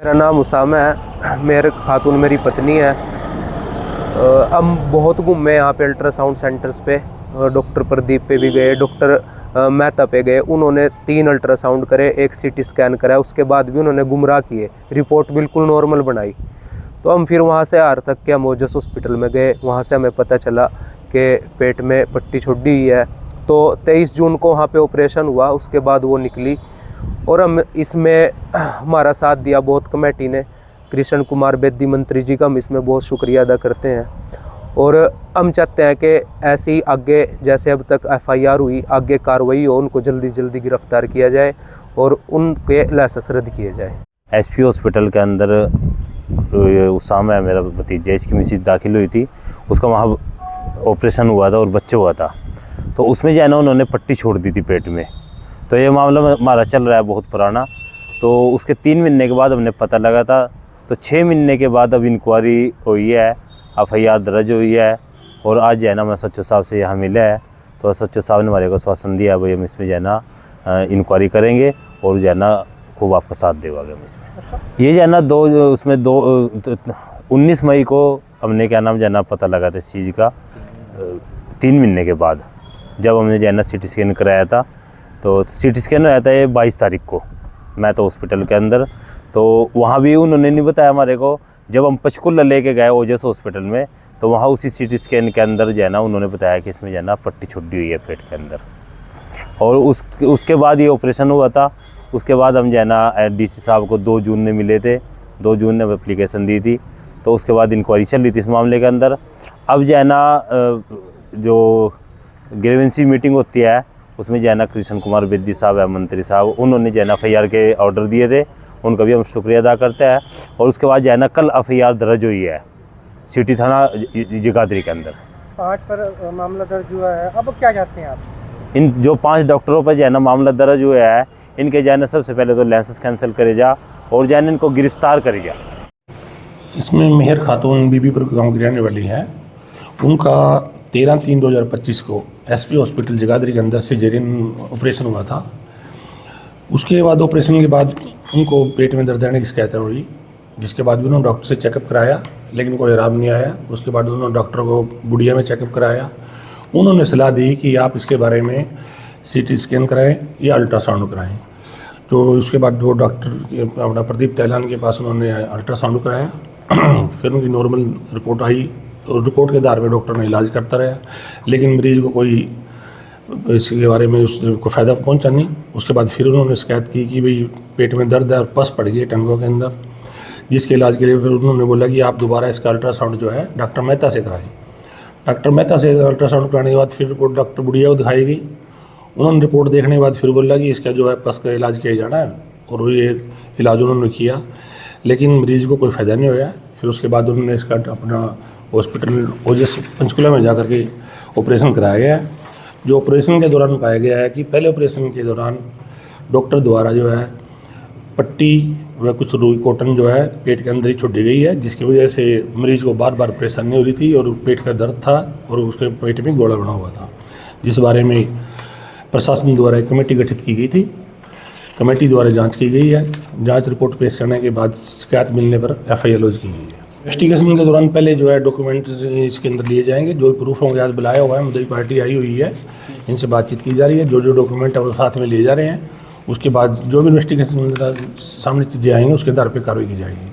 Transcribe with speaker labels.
Speaker 1: मेरा नाम उसामा है, मेहर खातून मेरी पत्नी है। हम बहुत घूमे यहाँ पे अल्ट्रासाउंड सेंटर्स पे। डॉक्टर प्रदीप पे भी गए, डॉक्टर मेहता पे गए। उन्होंने 3 अल्ट्रासाउंड करे, 1 सीटी स्कैन कराया, उसके बाद भी उन्होंने गुमराह किए, रिपोर्ट बिल्कुल नॉर्मल बनाई। तो हम फिर वहाँ से आर तक के मोजस हॉस्पिटल में गए। वहाँ से हमें पता चला कि पेट में पट्टी छोड़ी हुई है। तो 23 जून को वहाँ पे ऑपरेशन हुआ, उसके बाद वो निकली। और हम इसमें हमारा साथ दिया बहुत कमेटी ने, कृष्ण कुमार बेदी मंत्री जी का हम इसमें बहुत शुक्रिया अदा करते हैं। और हम चाहते हैं कि ऐसी आगे जैसे अब तक FIR हुई, आगे कार्रवाई हो, उनको जल्दी जल्दी गिरफ्तार किया जाए और उनके लाइसेंस रद्द किए जाए।
Speaker 2: SP हॉस्पिटल के अंदर उसामा है मेरा भतीजा, इसकी मिसेज दाखिल हुई थी, उसका वहाँ ऑपरेशन हुआ था और बच्चा हुआ था। तो उसमें जो है ना उन्होंने पट्टी छोड़ दी थी पेट में। तो ये मामला हमारा चल रहा है बहुत पुराना। तो उसके 3 महीने के बाद हमने पता लगा था। तो 6 महीने के बाद अब इंक्वायरी हुई है, FIR दर्ज हुई है। और आज जो है ना मैं SHO साहब से यहाँ मिला है, तो SHO साहब ने हमारे को आश्वासन दिया भाई हम इसमें जो है ना इंक्वायरी करेंगे और जो है ना खूब आपका साथ देगा हम इसमें। ये जो है ना 19 मई को हमने क्या नाम जो है ना पता लगा था इस चीज़ का। 3 महीने के बाद जब हमने जो है ना CT स्कैन कराया था, तो CT स्कैन आया था ये 22 तारीख को, मैं तो हॉस्पिटल के अंदर। तो वहाँ भी उन्होंने नहीं बताया हमारे को। जब हम पंचकुला लेके गए ओजस हॉस्पिटल में, तो वहाँ उसी CT स्कैन के अंदर जो है ना उन्होंने बताया कि इसमें जो है ना पट्टी छुट्टी हुई है पेट के अंदर। और उसके बाद ये ऑपरेशन हुआ था। उसके बाद हम जो है ना DC साहब को 2 जून ने मिले थे, 2 जून ने एप्लीकेशन दी थी। तो उसके बाद इंक्वायरी चल रही थी इस मामले के अंदर। अब जो है ना जो ग्रीवेंसी मीटिंग होती है उसमें जो है ना कृष्ण कुमार बेदी साहब है मंत्री साहब, उन्होंने जो है ना FIR के ऑर्डर दिए थे, उनका भी हम शुक्रिया अदा करते हैं। और उसके बाद जो है ना कल FIR दर्ज हुई है सिटी थाना जगाधरी के अंदर।
Speaker 3: 5 पर मामला दर्ज हुआ है। अब क्या चाहते हैं आप?
Speaker 2: इन जो 5 डॉक्टरों पर जो है ना मामला दर्ज हुआ है, इनके जो है ना सबसे पहले तो लाइसेंस कैंसिल करे जा और जो है ना इनको गिरफ्तार करे जा।
Speaker 4: इसमें मेहर खातून बीबीपुर गाँव की रहने वाली है। उनका 13/3/2025 को SP हॉस्पिटल जगाधरी के अंदर सिजेरियन ऑपरेशन हुआ था। उसके बाद ऑपरेशन के बाद उनको पेट में दर्द रहने की शिकायत हुई, जिसके बाद भी उन्होंने डॉक्टर से चेकअप कराया, लेकिन कोई आराम नहीं आया। उसके बाद उन्होंने डॉक्टर को बुढ़िया में चेकअप कराया। उन्होंने सलाह दी कि आप इसके बारे में CT स्कैन कराएं या अल्ट्रासाउंड कराएं। तो उसके बाद वो डॉक्टर अपना प्रदीप तैलान के पास उन्होंने अल्ट्रासाउंड कराया। फिर उनकी नॉर्मल रिपोर्ट आई और रिपोर्ट के आधार पर डॉक्टर ने इलाज करता रहा, लेकिन मरीज़ को कोई इसके बारे में उसको फ़ायदा पहुंचा नहीं। उसके बाद फिर उन्होंने शिकायत की कि भाई पेट में दर्द है और पस पड़ गई टंगों के अंदर, जिसके इलाज के लिए फिर उन्होंने बोला कि आप दोबारा इसका अल्ट्रासाउंड जो है डॉक्टर मेहता से कराएं। डॉक्टर मेहता से अल्ट्रासाउंड कराने के बाद फिर रिपोर्ट डॉक्टर बुढ़िया को दिखाई गई। उन्होंने रिपोर्ट देखने के बाद फिर बोला कि इसका जो है पस का इलाज किया जाना है, और ये इलाज उन्होंने किया, लेकिन मरीज़ को कोई फ़ायदा नहीं हुआ। फिर उसके बाद उन्होंने इसका अपना हॉस्पिटल ओजस पंचकुला में जा कर के ऑपरेशन कराया गया। जो ऑपरेशन के दौरान पाया गया है कि पहले ऑपरेशन के दौरान डॉक्टर द्वारा जो है पट्टी व कुछ रुई कॉटन जो है पेट के अंदर ही छोड़ी गई है, जिसकी वजह से मरीज़ को बार बार परेशानी हो रही थी और पेट का दर्द था और उसके पेट में गोला बना हुआ था, जिस बारे में प्रशासन द्वारा एक कमेटी गठित की गई थी। कमेटी द्वारा जांच की गई है। जांच रिपोर्ट पेश करने के बाद शिकायत मिलने पर FIR लॉन्च की गई है। इन्वेस्टिगेशन के दौरान पहले जो है डॉक्यूमेंट इसके अंदर लिए जाएंगे। जो प्रूफ होंगे आज बुलाया हुआ है, मुद्दई पार्टी आई हुई है, इनसे बातचीत की जा रही है। जो जो डॉक्यूमेंट है वो साथ में लिए जा रहे हैं। उसके बाद जो भी इन्वेस्टिगेशन सामने चीज़ें आएंगी उसके आधार पर कार्रवाई की जाएगी।